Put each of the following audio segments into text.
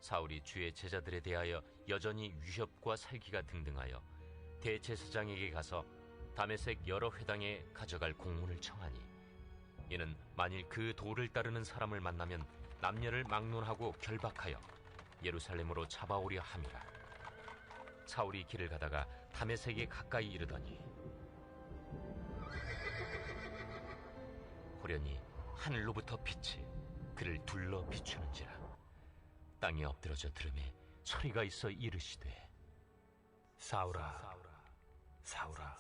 사울이 주의 제자들에 대하여 여전히 위협과 살기가 등등하여 대제사장에게 가서 다메섹 여러 회당에 가져갈 공문을 청하니, 이는 만일 그 도를 따르는 사람을 만나면 남녀를 막론하고 결박하여 예루살렘으로 잡아오려 함이라. 사울이 길을 가다가 다메섹에 가까이 이르더니 호련히 하늘로부터 빛이 그를 둘러 비추는지라. 땅에 엎드러져 들음에 소리가 있어 이르시되, 사울아, 사울아,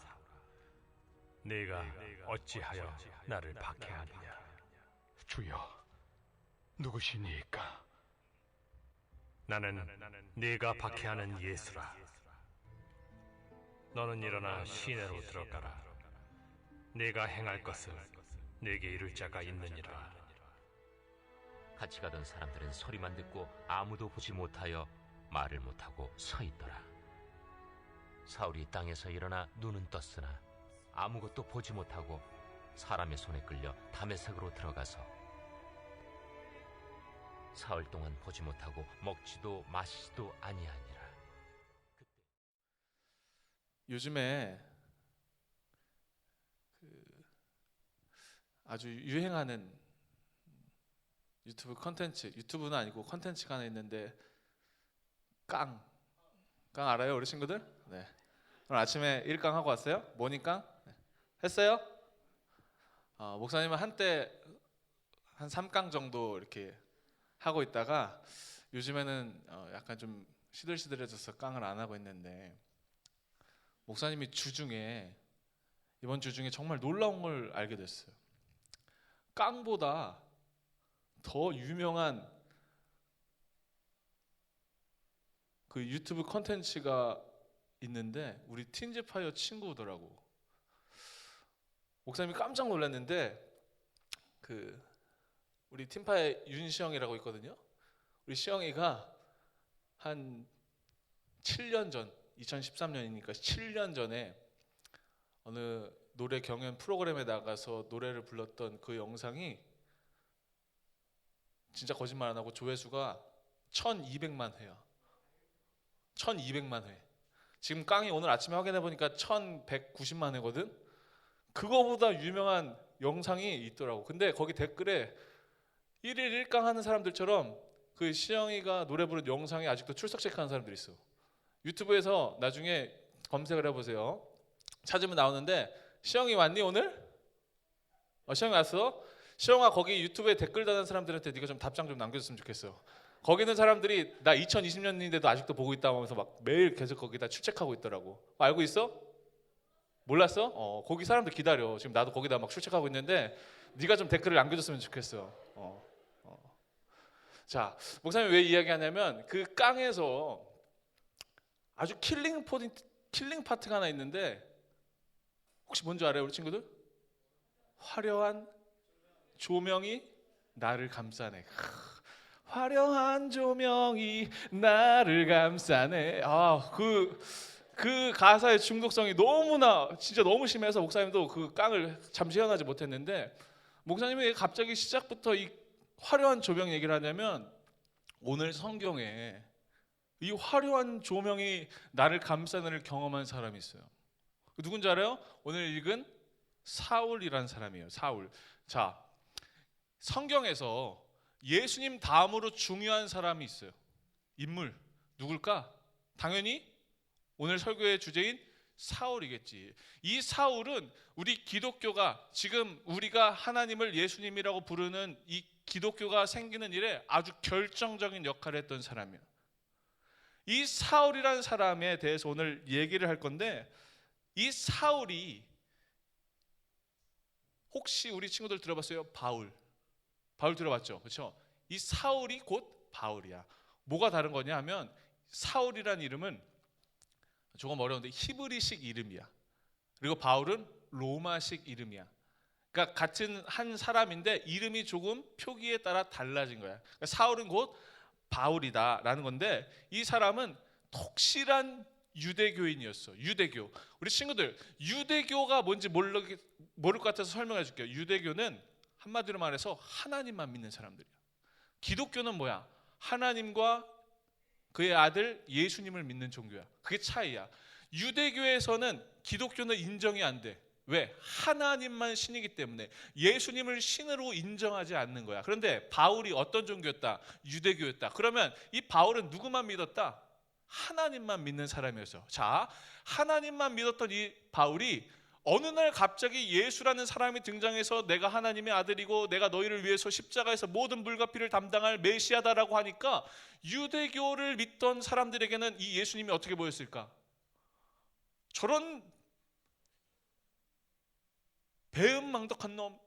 네가 어찌하여 나를 박해하느냐? 주여, 누구시니까? 나는 네가 박해하는 예수라. 너는 일어나 시내로 들어가라. 네가 행할 것을 네게 이룰 자가 있느니라. 같이 가던 사람들은 소리만 듣고 아무도 보지 못하여 말을 못하고 서 있더라. 사울이 땅에서 일어나 눈은 떴으나 아무것도 보지 못하고 사람의 손에 끌려 다메섹으로 들어가서 사흘 동안 보지 못하고 먹지도 마시지도 아니하니라. 요즘에 아주 유행하는 유튜브 컨텐츠, 유튜브는 아니고 컨텐츠가 하나 있는데, 깡 알아요, 우리 친구들? 네. 오늘 아침에 1깡 하고 왔어요? 모닝깡? 네. 했어요? 목사님은 한때 한 3깡 정도 이렇게 하고 있다가 요즘에는 약간 좀 시들시들해져서 깡을 안 하고 있는데, 목사님이 이번 주 중에 정말 놀라운 걸 알게 됐어요. 깡보다 더 유명한 그 유튜브 컨텐츠가 있는데 우리 틴즈파이어 친구더라고. 목사님이 깜짝 놀랐는데, 우리 팀파의 윤시영이라고 있거든요. 우리 시영이가 한 7년 전, 2013년이니까 7년 전에 어느 노래 경연 프로그램에 나가서 노래를 불렀던 그 영상이 진짜 거짓말 안 하고 조회수가 1200만 회야. 1200만 회. 지금 깡이 오늘 아침에 확인해 보니까 1190만 회거든. 그거보다 유명한 영상이 있더라고. 근데 거기 댓글에 1일 1강 하는 사람들처럼 그 시영이가 노래 부른 영상에 아직도 출석 체크하는 사람들이 있어. 유튜브에서 나중에 검색을 해보세요. 찾으면 나오는데, 시영이 왔니 오늘? 시영이 왔어? 시영아, 거기 유튜브에 댓글 다는 사람들한테 네가 좀 답장 좀 남겨줬으면 좋겠어. 거기 있는 사람들이 나 2020년인데도 아직도 보고 있다고 하면서 막 매일 계속 거기다 출첵하고 있더라고. 알고 있어? 몰랐어? 거기 사람들 기다려. 지금 나도 거기다 막 출첵하고 있는데 네가 좀 댓글을 남겨줬으면 좋겠어. 자, 목사님이 왜 이야기하냐면, 그 깡에서 아주 킬링 파트가 하나 있는데, 혹시 뭔지 알아요, 우리 친구들? 화려한 조명이 나를 감싸네. 화려한 조명이 나를 감싸네. 그 가사의 중독성이 너무나 진짜 너무 심해서 목사님도 그 깡을 잠시 헤어나지 못했는데, 목사님이 왜 갑자기 시작부터 이 화려한 조명 얘기를 하냐면, 오늘 성경에 이 화려한 조명이 나를 감싸는을 경험한 사람이 있어요. 누군지 알아요? 오늘 읽은 사울이라는 사람이에요. 사울. 자, 성경에서 예수님 다음으로 중요한 사람이 있어요. 인물 누굴까? 당연히 오늘 설교의 주제인 사울이겠지. 이 사울은 우리 기독교가, 지금 우리가 하나님을 예수님이라고 부르는 이 기독교가 생기는 일에 아주 결정적인 역할을 했던 사람이에요. 이 사울이라는 사람에 대해서 오늘 얘기를 할 건데, 이 사울이, 혹시 우리 친구들 들어봤어요? 바울 들어봤죠? 그렇죠? 이 사울이 곧 바울이야. 뭐가 다른 거냐 하면, 사울이라는 이름은 조금 어려운데 히브리식 이름이야. 그리고 바울은 로마식 이름이야. 그러니까 같은 한 사람인데 이름이 조금 표기에 따라 달라진 거야. 그러니까 사울은 곧 바울이다라는 건데, 이 사람은 독실한 유대교인이었어. 유대교. 우리 친구들, 유대교가 뭔지 모를 것 같아서 설명해 줄게요. 유대교는 한마디로 말해서 하나님만 믿는 사람들이야. 기독교는 뭐야? 하나님과 그의 아들 예수님을 믿는 종교야. 그게 차이야. 유대교에서는 기독교는 인정이 안 돼. 왜? 하나님만 신이기 때문에 예수님을 신으로 인정하지 않는 거야. 그런데 바울이 어떤 종교였다? 유대교였다. 그러면 이 바울은 누구만 믿었다? 하나님만 믿는 사람이었어. 자, 하나님만 믿었던 이 바울이 어느 날 갑자기 예수라는 사람이 등장해서 내가 하나님의 아들이고 내가 너희를 위해서 십자가에서 모든 물과 피를 담당할 메시아다라고 하니까 유대교를 믿던 사람들에게는 이 예수님이 어떻게 보였을까? 저런 배은망덕한 놈,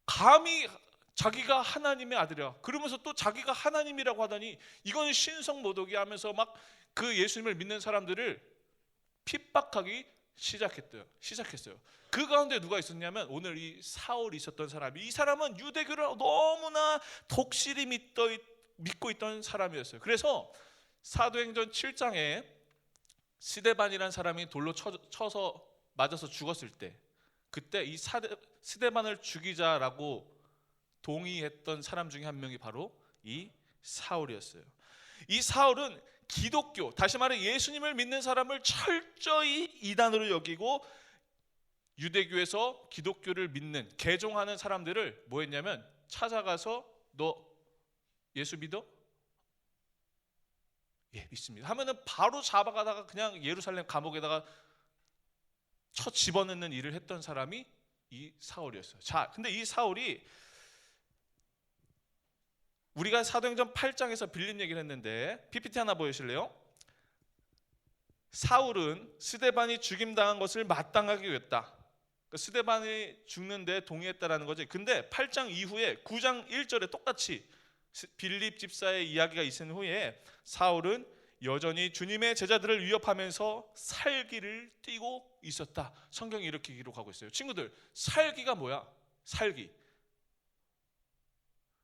감히 자기가 하나님의 아들이야. 그러면서 또 자기가 하나님이라고 하다니 이건 신성모독이 하면서 막 그 예수님을 믿는 사람들을 핍박하기 시작했어요. 그 가운데 누가 있었냐면 오늘 이 사울이 있었던 사람이, 이 사람은 유대교를 너무나 독실히 믿고 있던 사람이었어요. 그래서 사도행전 7장에 스데반이라는 사람이 돌로 쳐서 맞아서 죽었을 때, 그때 이 스데반을 죽이자라고 동의했던 사람 중에 한 명이 바로 이 사울이었어요. 이 사울은 기독교, 다시 말해 예수님을 믿는 사람을 철저히 이단으로 여기고 유대교에서 기독교를 믿는, 개종하는 사람들을 뭐 했냐면 찾아가서 너 예수 믿어? 예, 믿습니다 하면은 바로 잡아가다가 그냥 예루살렘 감옥에다가 쳐 집어넣는 일을 했던 사람이 이 사울이었어요. 자, 근데 이 사울이 우리가 사도행전 8장에서 빌린 얘기를 했는데 PPT 하나 보여주실래요? 사울은 스데반이 죽임당한 것을 마땅하게 여겼다. 스데반이 죽는데 동의했다라는 거지. 근데 8장 이후에 9장 1절에 똑같이 빌립 집사의 이야기가 있은 후에 사울은 여전히 주님의 제자들을 위협하면서 살기를 띠고 있었다. 성경이 이렇게 기록하고 있어요. 친구들, 살기가 뭐야? 살기.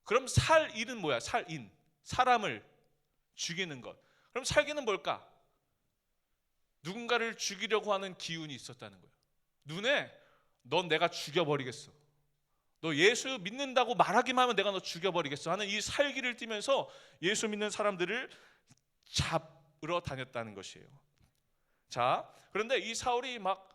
그럼 살인은 뭐야? 살인, 사람을 죽이는 것. 그럼 살기는 뭘까? 누군가를 죽이려고 하는 기운이 있었다는 거예요. 눈에 넌 내가 죽여버리겠어, 너 예수 믿는다고 말하기만 하면 내가 너 죽여버리겠어 하는 이 살기를 띠면서 예수 믿는 사람들을 잡으러 다녔다는 것이에요. 자, 그런데 이 사울이 막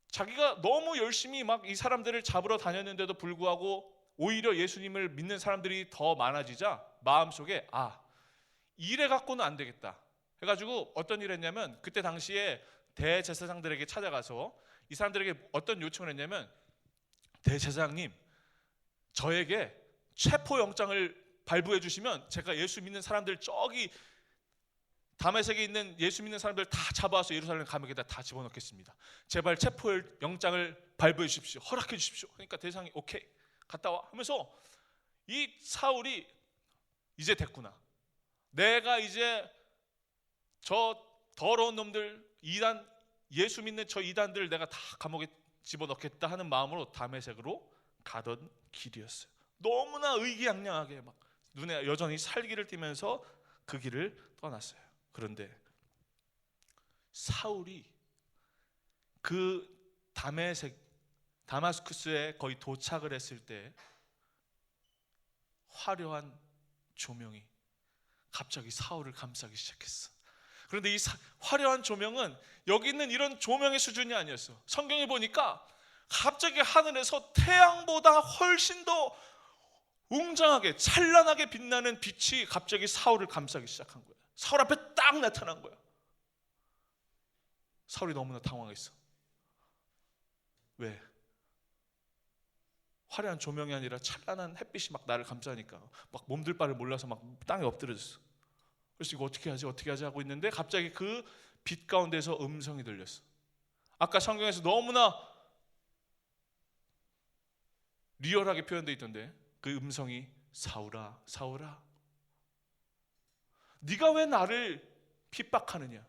자기가 너무 열심히 막 이 사람들을 잡으러 다녔는데도 불구하고 오히려 예수님을 믿는 사람들이 더 많아지자 마음속에 이래 갖고는 안 되겠다 해가지고 어떤 일을 했냐면, 그때 당시에 대제사장들에게 찾아가서 이 사람들에게 어떤 요청을 했냐면, 대제사장님, 저에게 체포영장을 발부해 주시면 제가 예수 믿는 사람들 저기 다메섹에 있는 예수 믿는 사람들 다 잡아와서 예루살렘 감옥에다 다 집어넣겠습니다. 제발 체포영장을 발부해 주십시오, 허락해 주십시오. 그러니까 대제사장이 오케이 갔다 와 하면서 이 사울이 이제 됐구나, 내가 이제 저 더러운 놈들, 이단, 예수 믿는 저 이단들 내가 다 감옥에 집어넣겠다 하는 마음으로 다메섹으로 가던 길이었어요. 너무나 의기양양하게 막 눈에 여전히 살기를 띠면서 그 길을 떠났어요. 그런데 사울이 그 다마스쿠스에 거의 도착을 했을 때 화려한 조명이 갑자기 사울을 감싸기 시작했어. 그런데 이 화려한 조명은 여기 있는 이런 조명의 수준이 아니었어. 성경에 보니까 갑자기 하늘에서 태양보다 훨씬 더 웅장하게 찬란하게 빛나는 빛이 갑자기 사울을 감싸기 시작한 거야. 사울 앞에 딱 나타난 거야. 사울이 너무나 당황했어. 왜? 화려한 조명이 아니라 찬란한 햇빛이 막 나를 감싸니까 막 몸둘 바를 몰라서 막 땅에 엎드려졌어. 그래서 이거 어떻게 하지 하고 있는데 갑자기 그 빛 가운데서 음성이 들렸어. 아까 성경에서 너무나 리얼하게 표현되어 있던데 그 음성이 사울아, 사울아, 네가 왜 나를 핍박하느냐.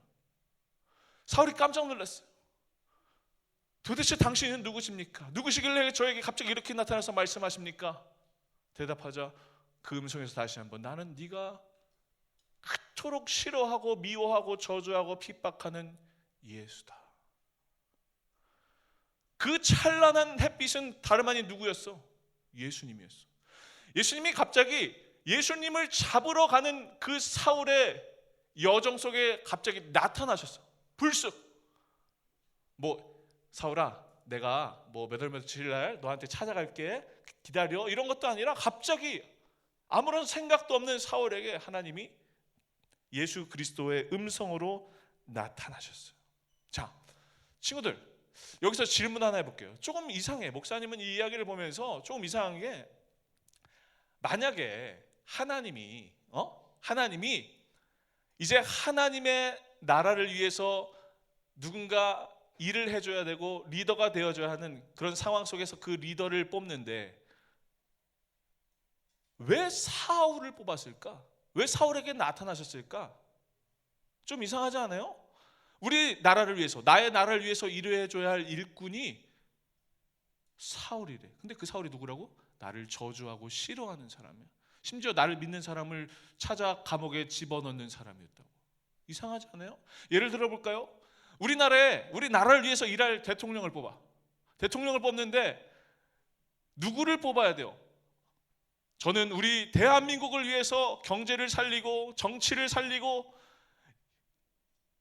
사울이 깜짝 놀랐어요. 도대체 당신은 누구십니까? 누구시길래 저에게 갑자기 이렇게 나타나서 말씀하십니까? 대답하자 그 음성에서 다시 한번, 나는 네가 그토록 싫어하고 미워하고 저주하고 핍박하는 예수다. 그 찬란한 햇빛은 다름 아닌 누구였어? 예수님이었어. 예수님이 갑자기 예수님을 잡으러 가는 그 사울의 여정 속에 갑자기 나타나셨어. 불쑥 사울아, 내가 몇 월 며칠 날 너한테 찾아갈게, 기다려, 이런 것도 아니라 갑자기 아무런 생각도 없는 사울에게 하나님이 예수 그리스도의 음성으로 나타나셨어요. 자, 친구들, 여기서 질문 하나 해볼게요. 조금 이상해. 목사님은 이 이야기를 보면서 조금 이상한 게, 만약에 하나님이 이제 하나님의 나라를 위해서 누군가 일을 해줘야 되고 리더가 되어줘야 하는 그런 상황 속에서 그 리더를 뽑는데 왜 사울을 뽑았을까? 왜 사울에게 나타나셨을까? 좀 이상하지 않아요? 우리 나라를 위해서, 나의 나라를 위해서 일을 해줘야 할 일꾼이 사울이래. 근데 그 사울이 누구라고? 나를 저주하고 싫어하는 사람이야. 심지어 나를 믿는 사람을 찾아 감옥에 집어넣는 사람이었다고. 이상하지 않아요? 예를 들어볼까요? 우리 나라를 위해서 일할 대통령을 뽑아. 대통령을 뽑는데 누구를 뽑아야 돼요? 저는 우리 대한민국을 위해서 경제를 살리고 정치를 살리고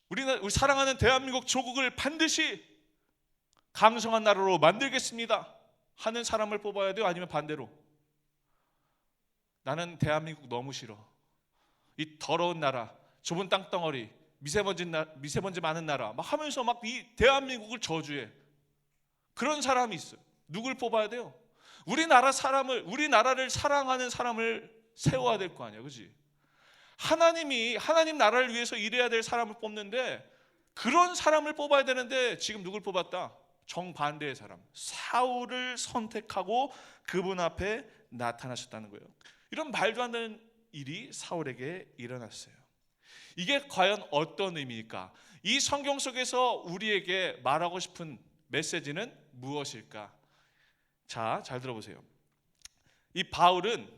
우리 사랑하는 대한민국 조국을 반드시 강성한 나라로 만들겠습니다 하는 사람을 뽑아야 돼요? 아니면 반대로 나는 대한민국 너무 싫어, 이 더러운 나라, 좁은 땅덩어리, 미세먼지 많은 나라 막 하면서 막 이 대한민국을 저주해, 그런 사람이 있어요. 누굴 뽑아야 돼요? 우리 나라를 사랑하는 사람을 세워야 될 거 아니야, 그렇지? 하나님 나라를 위해서 일해야 될 사람을 뽑는데 그런 사람을 뽑아야 되는데 지금 누굴 뽑았다? 정반대의 사람, 사울을 선택하고 그분 앞에 나타나셨다는 거예요. 이런 말도 안 되는 일이 사울에게 일어났어요. 이게 과연 어떤 의미일까? 이 성경 속에서 우리에게 말하고 싶은 메시지는 무엇일까? 자, 잘 들어보세요. 이 바울은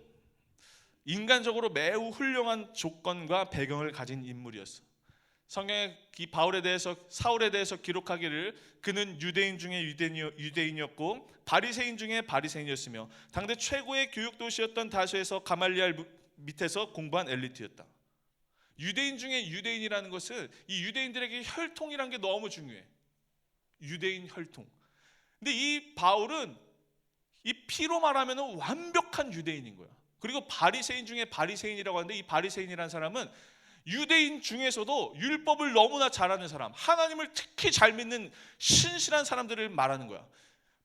인간적으로 매우 훌륭한 조건과 배경을 가진 인물이었어. 성경에 이 사울에 대해서 기록하기를 그는 유대인 중에 유대인이었고 바리새인 중에 바리새인이었으며 당대 최고의 교육 도시였던 다소에서 가말리엘 밑에서 공부한 엘리트였다. 유대인 중에 유대인이라는 것은 이 유대인들에게 혈통이란 게 너무 중요해. 유대인 혈통. 근데 이 바울은 이 피로 말하면 완벽한 유대인인 거야. 그리고 바리새인 중에 바리새인이라고 하는데 이 바리새인이라는 사람은 유대인 중에서도 율법을 너무나 잘하는 사람, 하나님을 특히 잘 믿는 신실한 사람들을 말하는 거야.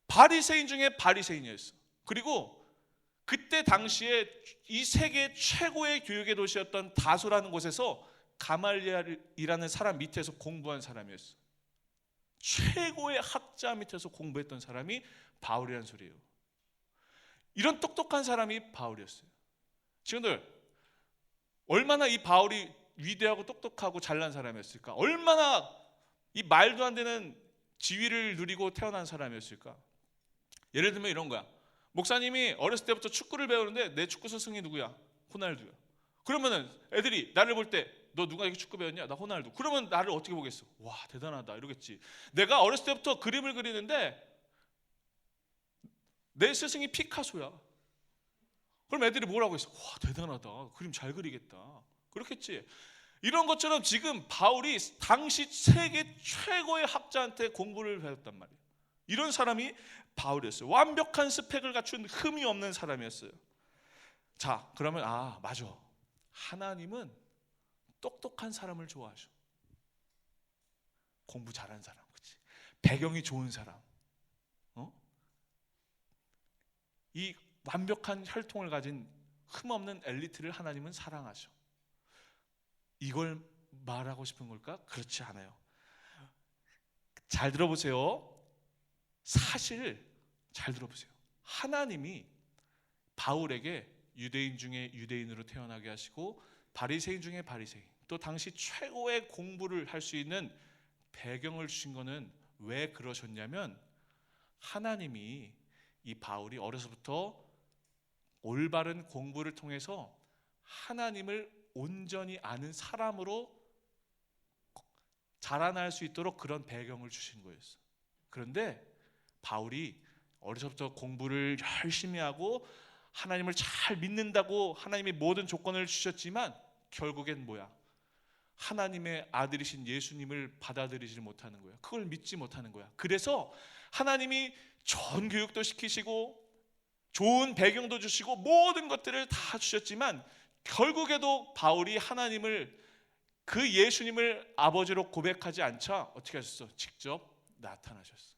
바리새인 중에 바리새인이었어. 그리고 그때 당시에 이 세계 최고의 교육의 도시였던 다소라는 곳에서 가말리엘이라는 사람 밑에서 공부한 사람이었어. 최고의 학자 밑에서 공부했던 사람이 바울이라는 소리예요. 이런 똑똑한 사람이 바울이었어요. 친구들, 얼마나 이 바울이 위대하고 똑똑하고 잘난 사람이었을까? 얼마나 이 말도 안 되는 지위를 누리고 태어난 사람이었을까? 예를 들면 이런 거야. 목사님이 어렸을 때부터 축구를 배우는데 내 축구 스승이 누구야? 호날두야. 그러면은 애들이 나를 볼 때 너 누가 축구 배웠냐? 나 호날두. 그러면 나를 어떻게 보겠어? 와, 대단하다 이러겠지. 내가 어렸을 때부터 그림을 그리는데 내 스승이 피카소야. 그럼 애들이 뭐라고 했어? 와, 대단하다. 그림 잘 그리겠다. 그렇겠지. 이런 것처럼 지금 바울이 당시 세계 최고의 학자한테 공부를 배웠단 말이에요. 이런 사람이 바울이었어요. 완벽한 스펙을 갖춘 흠이 없는 사람이었어요. 자, 그러면 맞아. 하나님은 똑똑한 사람을 좋아하셔. 공부 잘하는 사람, 그렇지? 배경이 좋은 사람. 이 완벽한 혈통을 가진 흠없는 엘리트를 하나님은 사랑하셔. 이걸 말하고 싶은 걸까? 그렇지 않아요. 잘 들어보세요. 사실 잘 들어보세요. 하나님이 바울에게 유대인 중에 유대인으로 태어나게 하시고 바리새인 중에 바리새인, 또 당시 최고의 공부를 할 수 있는 배경을 주신 거는 왜 그러셨냐면 하나님이 이 바울이 어려서부터 올바른 공부를 통해서 하나님을 온전히 아는 사람으로 자라날 수 있도록 그런 배경을 주신 거였어. 그런데 바울이 어려서부터 공부를 열심히 하고 하나님을 잘 믿는다고 하나님이 모든 조건을 주셨지만 결국엔 뭐야? 하나님의 아들이신 예수님을 받아들이지 못하는 거야. 그걸 믿지 못하는 거야. 그래서 하나님이 좋은 교육도 시키시고 좋은 배경도 주시고 모든 것들을 다 주셨지만 결국에도 바울이 하나님을, 그 예수님을 아버지로 고백하지 않자 어떻게 하셨어? 직접 나타나셨어.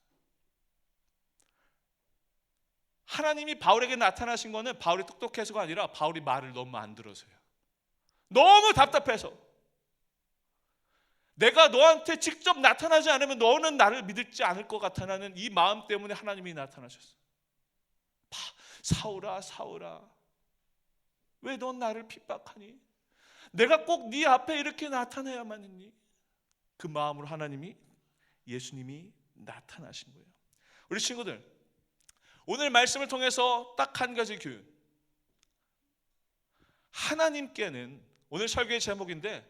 하나님이 바울에게 나타나신 거는 바울이 똑똑해서가 아니라 바울이 말을 너무 안 들어서요. 너무 답답해서. 내가 너한테 직접 나타나지 않으면 너는 나를 믿지 않을 것 같아라는 이 마음 때문에 하나님이 나타나셨어. 사울아, 사울아, 왜 넌 나를 핍박하니? 내가 꼭 네 앞에 이렇게 나타나야만 했니? 그 마음으로 하나님이, 예수님이 나타나신 거예요. 우리 친구들, 오늘 말씀을 통해서 딱 한 가지 교훈. 하나님께는, 오늘 설교의 제목인데,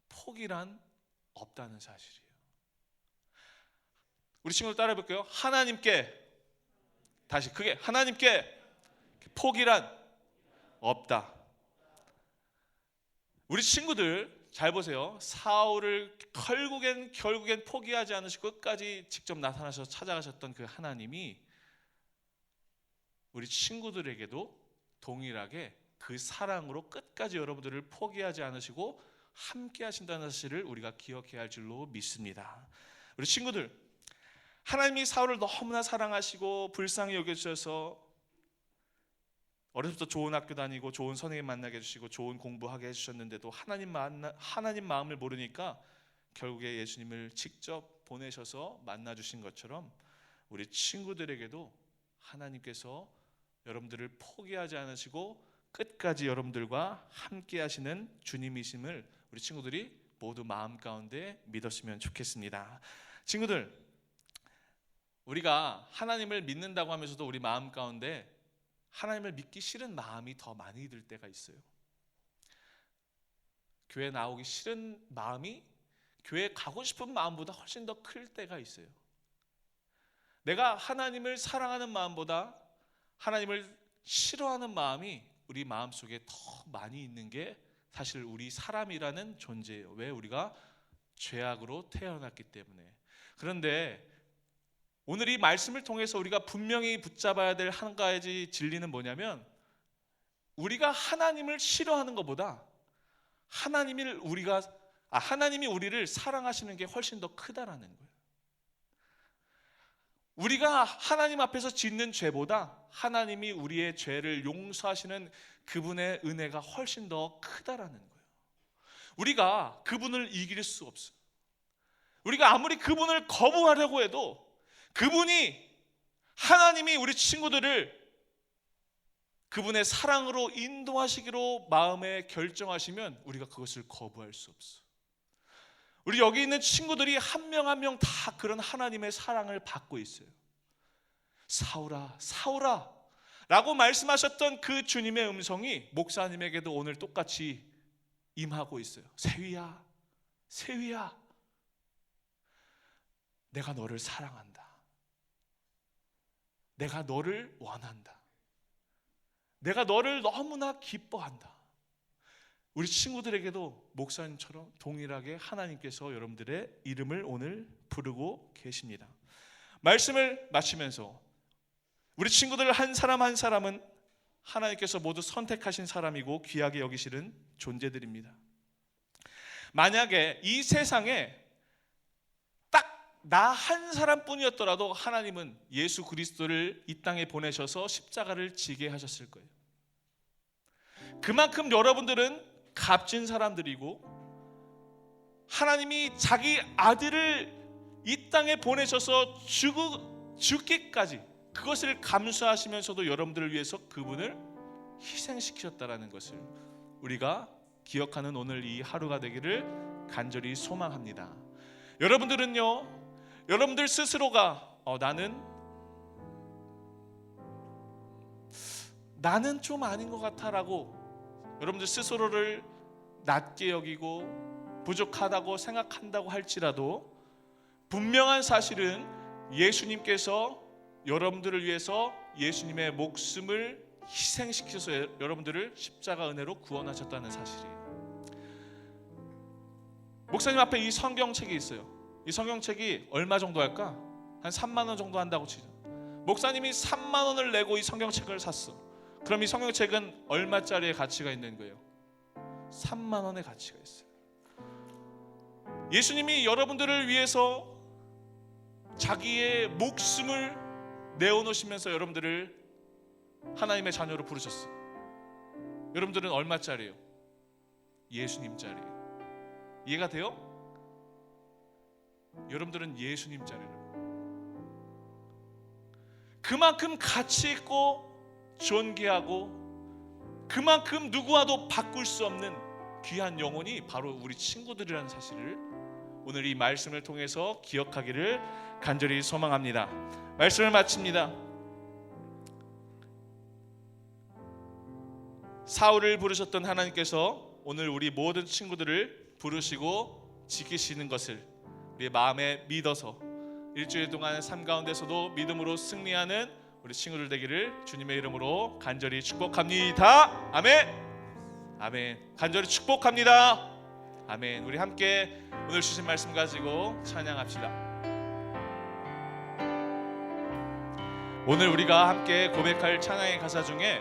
포기란 없다는 사실이에요. 우리 친구들 따라해 볼게요. 하나님께, 다시 크게, 하나님께 포기란 없다. 우리 친구들 잘 보세요. 사울을 결국엔 포기하지 않으시고 끝까지 직접 나타나셔서 찾아가셨던 그 하나님이 우리 친구들에게도 동일하게 그 사랑으로 끝까지 여러분들을 포기하지 않으시고 함께 하신다는 사실을 우리가 기억해야 할 줄로 믿습니다. 우리 친구들, 하나님이 사울을 너무나 사랑하시고 불쌍히 여겨주셔서 어려서부터 좋은 학교 다니고 좋은 선생님 만나게 해주시고 좋은 공부하게 해주셨는데도 하나님 마음을 모르니까 결국에 예수님을 직접 보내셔서 만나주신 것처럼 우리 친구들에게도 하나님께서 여러분들을 포기하지 않으시고 끝까지 여러분들과 함께 하시는 주님이심을 우리 친구들이 모두 마음 가운데 믿었으면 좋겠습니다. 친구들, 우리가 하나님을 믿는다고 하면서도 우리 마음 가운데 하나님을 믿기 싫은 마음이 더 많이 들 때가 있어요. 교회 나오기 싫은 마음이 교회 가고 싶은 마음보다 훨씬 더 클 때가 있어요. 내가 하나님을 사랑하는 마음보다 하나님을 싫어하는 마음이 우리 마음속에 더 많이 있는 게 사실 우리 사람이라는 존재예요. 왜? 우리가 죄악으로 태어났기 때문에. 그런데 오늘 이 말씀을 통해서 우리가 분명히 붙잡아야 될 한 가지 진리는 뭐냐면, 우리가 하나님을 싫어하는 것보다 하나님이 우리를 사랑하시는 게 훨씬 더 크다라는 거예요. 우리가 하나님 앞에서 짓는 죄보다 하나님이 우리의 죄를 용서하시는 그분의 은혜가 훨씬 더 크다라는 거예요. 우리가 그분을 이길 수 없어요. 우리가 아무리 그분을 거부하려고 해도 하나님이 우리 친구들을 그분의 사랑으로 인도하시기로 마음에 결정하시면 우리가 그것을 거부할 수 없어. 우리 여기 있는 친구들이 한 명 한 명 다 그런 하나님의 사랑을 받고 있어요. 사울아, 사울아 라고 말씀하셨던 그 주님의 음성이 목사님에게도 오늘 똑같이 임하고 있어요. 세위야, 세위야, 내가 너를 사랑한다. 내가 너를 원한다. 내가 너를 너무나 기뻐한다. 우리 친구들에게도 목사님처럼 동일하게 하나님께서 여러분들의 이름을 오늘 부르고 계십니다. 말씀을 마치면서 우리 친구들 한 사람 한 사람은 하나님께서 모두 선택하신 사람이고 귀하게 여기시는 존재들입니다. 만약에 이 세상에 딱 나 한 사람뿐이었더라도 하나님은 예수 그리스도를 이 땅에 보내셔서 십자가를 지게 하셨을 거예요. 그만큼 여러분들은 값진 사람들이고 하나님이 자기 아들을 이 땅에 보내셔서 죽기까지 그것을 감수하시면서도 여러분들을 위해서 그분을 희생시키셨다라는 것을 우리가 기억하는 오늘 이 하루가 되기를 간절히 소망합니다. 여러분들은요, 여러분들 스스로가 나는 좀 아닌 것 같아라고 여러분들 스스로를 낮게 여기고 부족하다고 생각한다고 할지라도 분명한 사실은 예수님께서 여러분들을 위해서 예수님의 목숨을 희생시켜서 여러분들을 십자가 은혜로 구원하셨다는 사실이에요. 목사님 앞에 이 성경책이 있어요. 이 성경책이 얼마 정도 할까? 한 3만 원 정도 한다고 치죠. 목사님이 3만 원을 내고 이 성경책을 샀어. 그럼 이 성경책은 얼마짜리의 가치가 있는 거예요? 3만 원의 가치가 있어요. 예수님이 여러분들을 위해서 자기의 목숨을 내어놓으시면서 여러분들을 하나님의 자녀로 부르셨어요. 여러분들은 얼마짜리예요? 예수님짜리예요. 이해가 돼요? 여러분들은 예수님짜리라고. 그만큼 가치 있고 존귀하고 그만큼 누구와도 바꿀 수 없는 귀한 영혼이 바로 우리 친구들이라는 사실을 오늘 이 말씀을 통해서 기억하기를 간절히 소망합니다. 말씀을 마칩니다. 사울을 부르셨던 하나님께서 오늘 우리 모든 친구들을 부르시고 지키시는 것을 우리의 마음에 믿어서 일주일 동안 삶 가운데서도 믿음으로 승리하는 우리 친구들 되기를 주님의 이름으로 간절히 축복합니다. 아멘. 아멘. 간절히 축복합니다. 아멘. 우리 함께 오늘 주신 말씀 가지고 찬양합시다. 오늘 우리가 함께 고백할 찬양의 가사 중에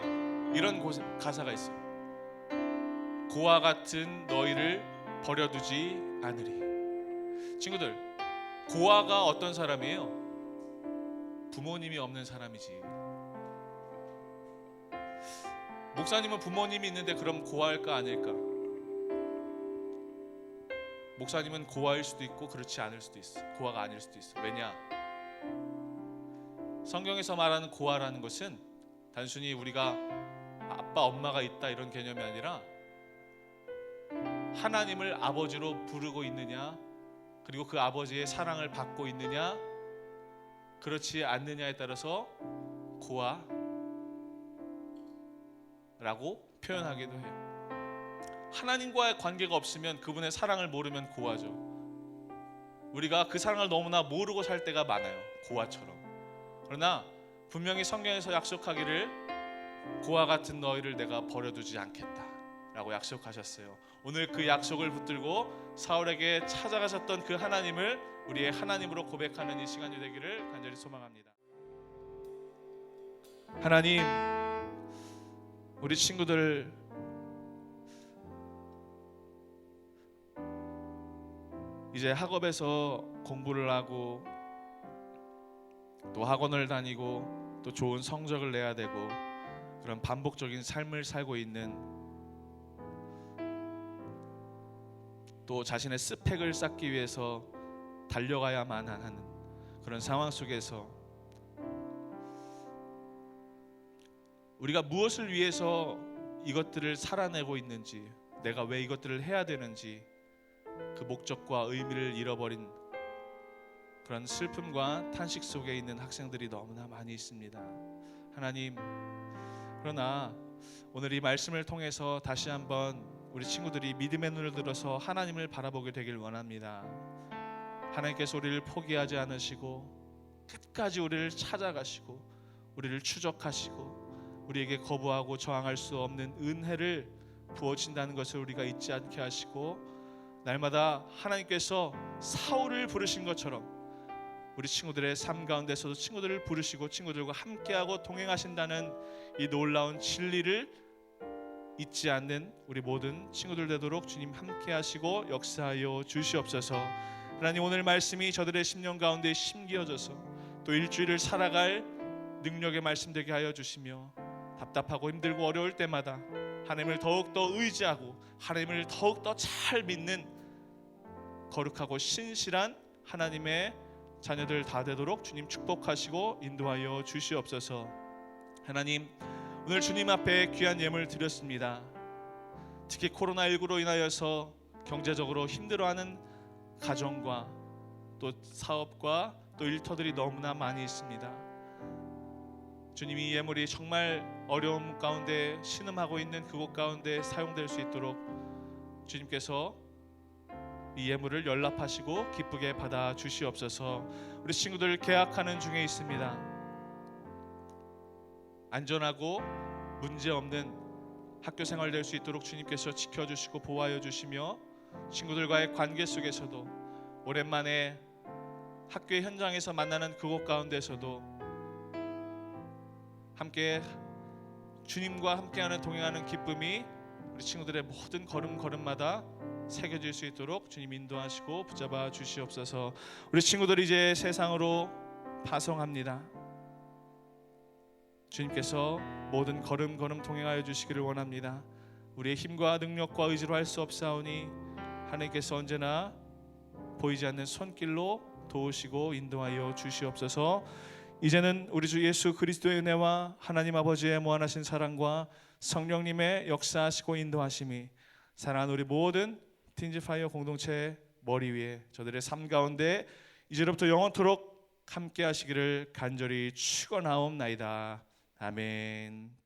이런 가사가 있어요. 고와 같은 너희를 버려두지 않으리. 친구들, 고아가 어떤 사람이에요? 부모님이 없는 사람이지. 목사님은 부모님이 있는데 그럼 고아일까 아닐까? 목사님은 고아일 수도 있고 그렇지 않을 수도 있어. 고아가 아닐 수도 있어. 왜냐? 성경에서 말하는 고아라는 것은 단순히 우리가 아빠 엄마가 있다 이런 개념이 아니라 하나님을 아버지로 부르고 있느냐, 그리고 그 아버지의 사랑을 받고 있느냐, 그렇지 않느냐에 따라서 고아라고 표현하기도 해요. 하나님과의 관계가 없으면 그분의 사랑을 모르면 고아죠. 우리가 그 사랑을 너무나 모르고 살 때가 많아요. 고아처럼. 그러나 분명히 성경에서 약속하기를 고아 같은 너희를 내가 버려두지 않겠다 라고 약속하셨어요. 오늘 그 약속을 붙들고 사울에게 찾아가셨던 그 하나님을 우리의 하나님으로 고백하는 이 시간이 되기를 간절히 소망합니다. 하나님, 우리 친구들 이제 학업에서 공부를 하고 또 학원을 다니고 또 좋은 성적을 내야 되고 그런 반복적인 삶을 살고 있는, 또 자신의 스펙을 쌓기 위해서 달려가야만 하는 그런 상황 속에서 우리가 무엇을 위해서 이것들을 살아내고 있는지, 내가 왜 이것들을 해야 되는지 그 목적과 의미를 잃어버린 그런 슬픔과 탄식 속에 있는 학생들이 너무나 많이 있습니다. 하나님, 그러나 오늘 이 말씀을 통해서 다시 한번 우리 친구들이 믿음의 눈을 들어서 하나님을 바라보게 되길 원합니다. 하나님께서 우리를 포기하지 않으시고 끝까지 우리를 찾아가시고 우리를 추적하시고 우리에게 거부하고 저항할 수 없는 은혜를 부어진다는 것을 우리가 잊지 않게 하시고, 날마다 하나님께서 사울을 부르신 것처럼 우리 친구들의 삶 가운데서도 친구들을 부르시고 친구들과 함께하고 동행하신다는 이 놀라운 진리를 잊지 않는 우리 모든 친구들 되도록 주님 함께하시고 역사하여 주시옵소서. 하나님, 오늘 말씀이 저들의 심령 가운데 심기어져서 또 일주일을 살아갈 능력의 말씀 되게 하여 주시며, 답답하고 힘들고 어려울 때마다 하나님을 더욱더 의지하고 하나님을 더욱더 잘 믿는 거룩하고 신실한 하나님의 자녀들 다 되도록 주님 축복하시고 인도하여 주시옵소서. 하나님, 오늘 주님 앞에 귀한 예물 드렸습니다. 특히 코로나19로 인하여서 경제적으로 힘들어하는 가정과 또 사업과 또 일터들이 너무나 많이 있습니다. 주님, 이 예물이 정말 어려움 가운데 신음하고 있는 그곳 가운데 사용될 수 있도록 주님께서 이 예물을 연락하시고 기쁘게 받아 주시옵소서. 우리 친구들 계약하는 중에 있습니다. 안전하고 문제 없는 학교 생활 될 수 있도록 주님께서 지켜주시고 보호하여 주시며, 친구들과의 관계 속에서도, 오랜만에 학교의 현장에서 만나는 그곳 가운데서도 함께 주님과 함께하는 동행하는 기쁨이 우리 친구들의 모든 걸음걸음마다 새겨질 수 있도록 주님 인도하시고 붙잡아 주시옵소서. 우리 친구들이 이제 세상으로 파송합니다. 주님께서 모든 걸음걸음 동행하여 주시기를 원합니다. 우리의 힘과 능력과 의지로 할 수 없사오니 하나님께서 언제나 보이지 않는 손길로 도우시고 인도하여 주시옵소서. 이제는 우리 주 예수 그리스도의 은혜와 하나님 아버지의 무한하신 사랑과 성령님의 역사하시고 인도하심이 사랑하는 우리 모든 틴즈파이어 공동체 머리 위에 저들의 삶 가운데 이제로부터 영원토록 함께 하시기를 간절히 축원하옵나이다. 아멘.